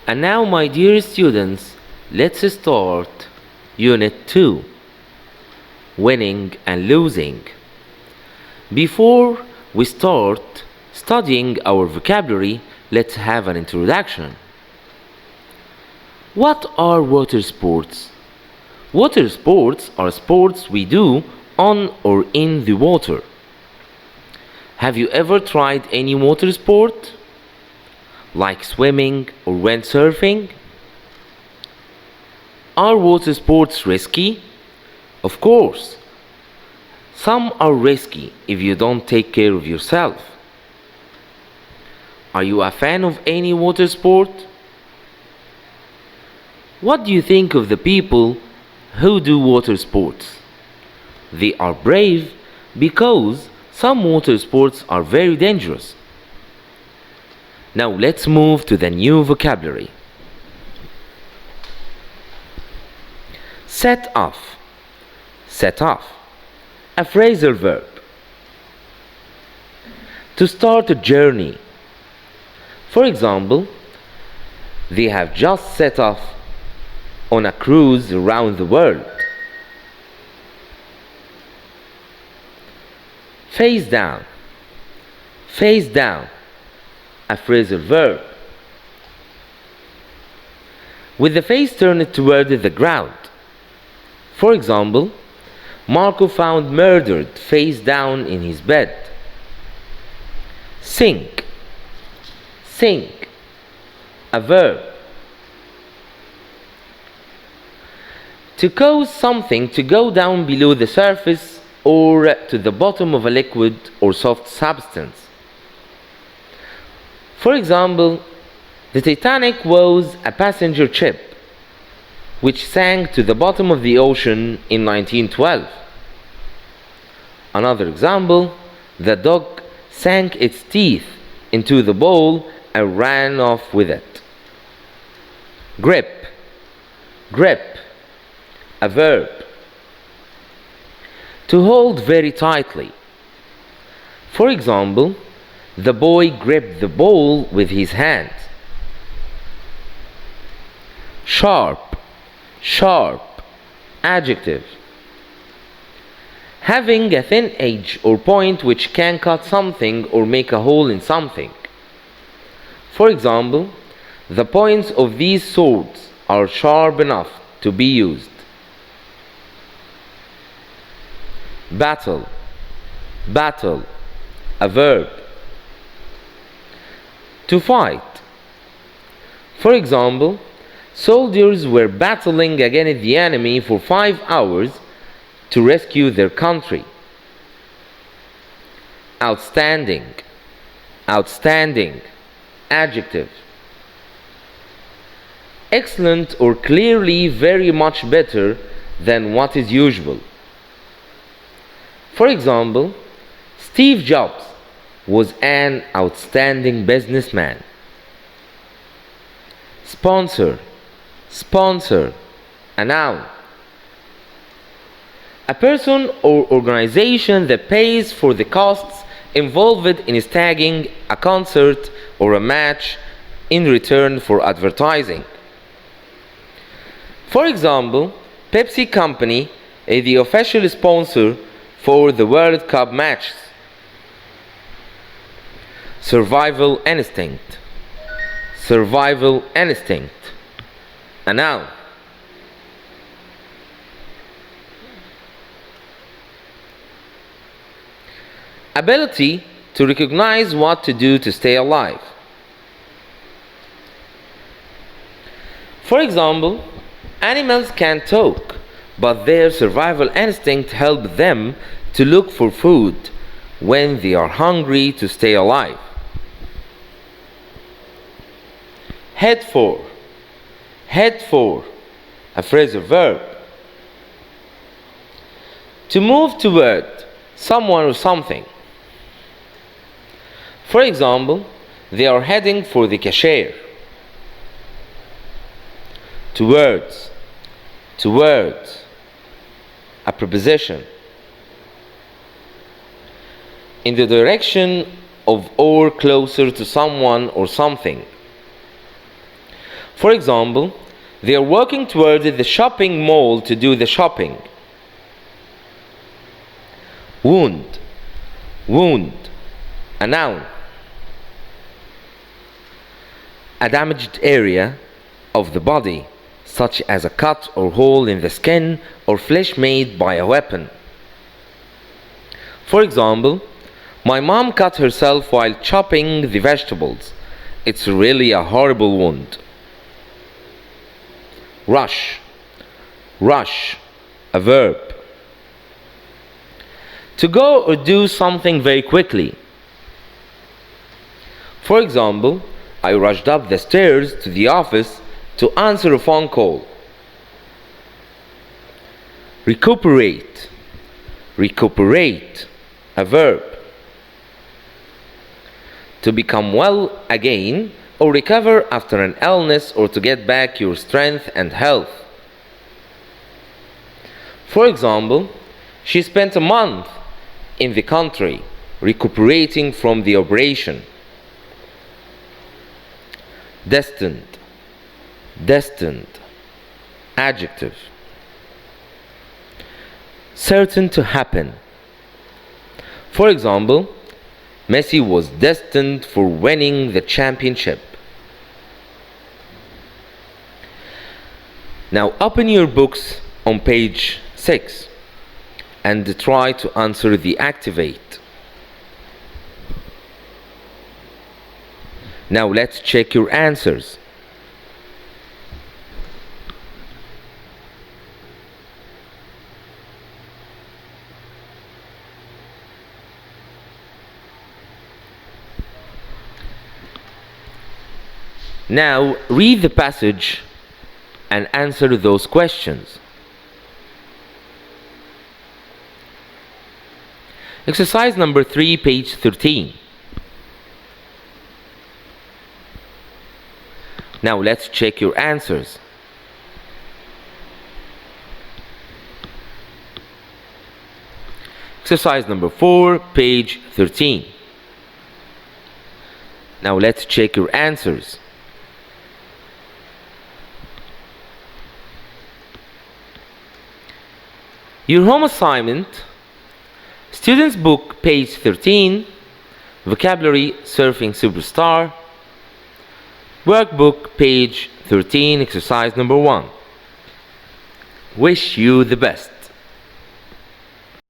And now, my dear students, let's start Unit 2, Winning and Losing. Before we start studying our vocabulary, let's have an introduction. What are water sports? Water sports are sports we do on or in the water. Have you ever tried any water sport? Like swimming or windsurfing? Are water sports risky? Of course. Some are risky if you don't take care of yourself. Are you a fan of any water sport? What do you think of the people who do water sports? They are brave because some water sports are very dangerous. Now let's move to the new vocabulary. Set off. Set off. A phrasal verb. To start a journey. For example, they have just set off on a cruise around the world. Face down. Face down. A phrasal verb. With the face turned toward the ground. For example, Marco found murdered face down in his bed. Sink. Sink. A verb. To cause something to go down below the surface or to the bottom of a liquid or soft substance. For example, the Titanic was a passenger ship which sank to the bottom of the ocean in 1912. Another example, the dog sank its teeth into the bowl and ran off with it. Grip. Grip. A verb. To hold very tightly. For example, the boy gripped the bowl with his hand. Sharp. Sharp. Adjective. Having a thin edge or point which can cut something or make a hole in something. For example, the points of these swords are sharp enough to be used. Battle. Battle. A verb. To fight. For example, soldiers were battling against the enemy for 5 hours to rescue their country. Outstanding. Outstanding. Adjective. Excellent or clearly very much better than what is usual. For example, Steve Jobs was an outstanding businessman. Sponsor. Sponsor. A noun. A person or organization that pays for the costs involved in staging a concert or a match in return for advertising. For example, Pepsi Company is the official sponsor for the World Cup matches. Survival instinct. Survival instinct. A noun. Ability to recognize what to do to stay alive. For example, animals can't talk, but their survival instinct helps them to look for food when they are hungry to stay alive. Head for. Head for. A phrasal verb. To move toward someone or something. For example, they are heading for the cashier. Towards. Towards. A preposition. In the direction of or closer to someone or something. For example, they are working toward the shopping mall to do the shopping. Wound, wound, a noun. A damaged area of the body, such as a cut or hole in the skin or flesh made by a weapon. For example, my mom cut herself while chopping the vegetables. It's really a horrible wound. Rush, rush, a verb. To go or do something very quickly. For example, I rushed up the stairs to the office to answer a phone call. Recuperate, recuperate, a verb. To become well again or recover after an illness or to get back your strength and health. For example, she spent a month in the country recuperating from the operation. Destined, destined, adjective. Certain to happen. For example, Messi was destined for winning the championship. Now open your books on page 6 and try to answer the activate. Now let's check your answers. Now read the passage and answer those questions. Exercise number 3, page 13. Now let's check your answers. Exercise number 4, page 13. Now let's check your answers. Your home assignment, Students Book, page 13, Vocabulary Surfing Superstar, Workbook, page 13, exercise number 1. Wish you the best.